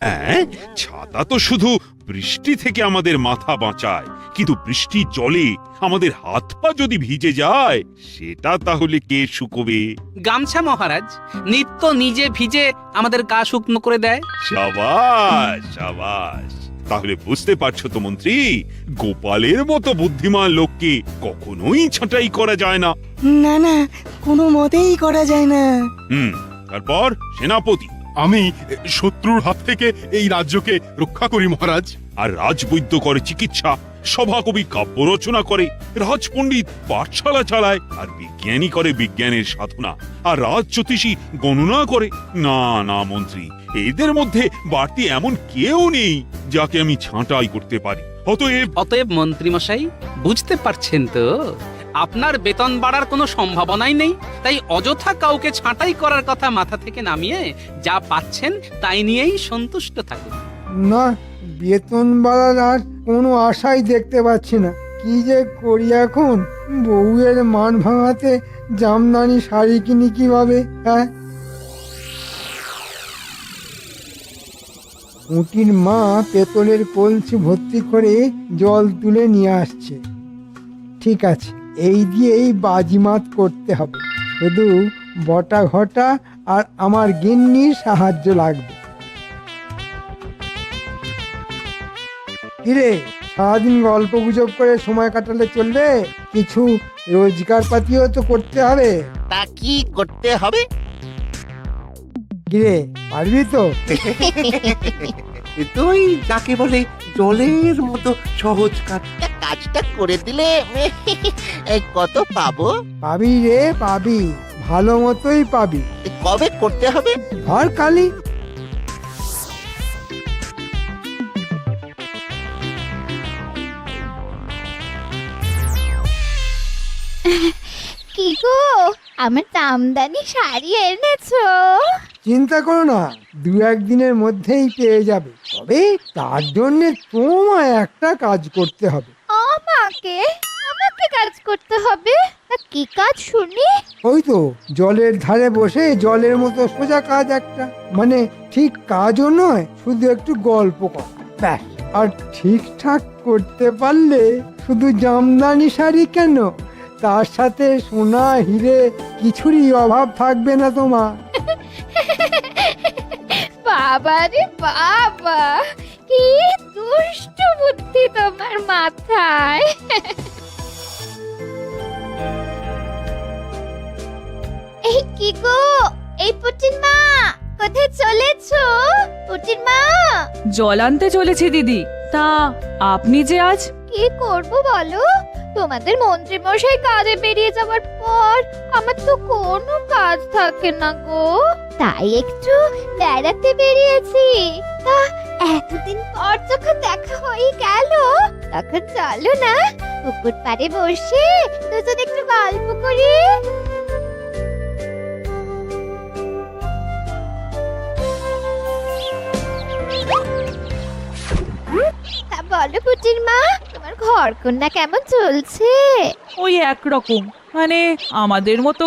হ্যাঁ, ছাতা তো শুধু বৃষ্টি থেকে আমাদের মাথা বাঁচায়, কিন্তু বৃষ্টির জলে আমাদের হাত পা যদি ভিজে যায় সেটা তাহলে কে শুকোবে? গামছা মহারাজ নিত্য নিজে ভিজে আমাদের গা শুকনো করে দেয়। সাবাস সাবাস। তাহলে বুঝতে পারছো তো মন্ত্রী, গোপালের মতো বুদ্ধিমান লোককে কখনোই ছাঁটাই করা যায় না। না না, কোনো মতেই করা যায় না। তারপর সেনাপতি আমি শত্রুর হাত থেকে এই রাজ্যকে রক্ষা করি মহারাজ। আর রাজবৈদ্য করে চিকিৎসা, সভাকবি কাব্য রচনা করে, রাজপণ্ডিত পাঠশালা চালায়, আর বিজ্ঞানী করে বিজ্ঞানের সাধনা, আর রাজ জ্যোতিষী গণনা করে। না না মন্ত্রী, এদের মধ্যে বাড়তি এমন কেউ নেই যাকে আমি ছাঁটাই করতে পারি। অতএব মন্ত্রী মশাই, বুঝতে পারছেন তো আপনার বেতন বাড়ার কোনো সম্ভাবনাই নেই, তাই অযথা কাউকে ছাঁটাই করার কথা মাথা থেকে নামিয়ে যা পাচ্ছেন তাই নিয়েই সন্তুষ্ট থাকুন। না, বেতন বাড়ার আর কোনো আশাই দেখতে পাচ্ছি না। কি যে করি এখন? বউয়ের মান ভাঙাতে জামদানি শাড়ি কিনি কিভাবে? হ্যাঁ, উটির মা পেতলের কলসি ভর্তি করে জল তুলে নিয়ে আসছে। ঠিক আছে, এই দিয়েই বাজিমাত করতে হবে। শুধু বটা ঘটা আর আমার গিন্নির সাহায্য লাগবে। কিরে, সারাদিন গল্প গুজব করে সময় কাটালে চলবে? কিছু রোজগার পাতিও তো করতে হবে। তা কি করতে হবে? কিরে, পারবি তো? তুই যাকে বলে জলের মতো সহজ কাজ। কাজটা করে দিলে কত পাবো? পাবি রে, পাবি, ভালো মতোই পাবি। কবে করতে হবে? ধর কালি। কি গো, আমার জামদানি শাড়ি এনেছো? চিন্তা করো না, দু একদিনের মধ্যেই পেয়ে যাবে। তবে তার জন্য তোমায় একটা কাজ করতে হবে। আমাকে আমাকে কাজ করতে হবে? তা কি কাজ শুনি? ওই তো জলের ধারে বসে জলের মতো সোজা কাজ একটা, মানে ঠিক কাজও নয়, শুধু একটু গল্প কর, ব্যাস। আর ঠিকঠাক করতে পারলে শুধু জামদানি শাড়ি কেন, তার সাথে সোনা হিরে কিছুরই অভাব থাকবে না তোমার। বাবা রে বাবা, কি দুষ্ট বুদ্ধি তোমার মাথায়। এই কি গো, এই পুটির মা, কোথায় চলেছো? পুটির মা, জল আনতে চলেছি দিদি। তা আপনি যে আজ? কি করব বলো? তোমাদের মন্ত্রী মশাই কাজে বেরিয়ে যাওয়ার পর আমার তো কোনো কাজ থাকে না গো, তাই একটু বেড়াতে বেরিয়েছি। তা এতদিন পর যখন দেখা হয়ে গেল, তখন চলো না পুকুর পাড়ে বসে দুজন একটু গল্প করি। তা বলো পুটির মা, তোমার ঘর কন্যা কেমন চলছে? ওই একরকম, মানে আমাদের মতো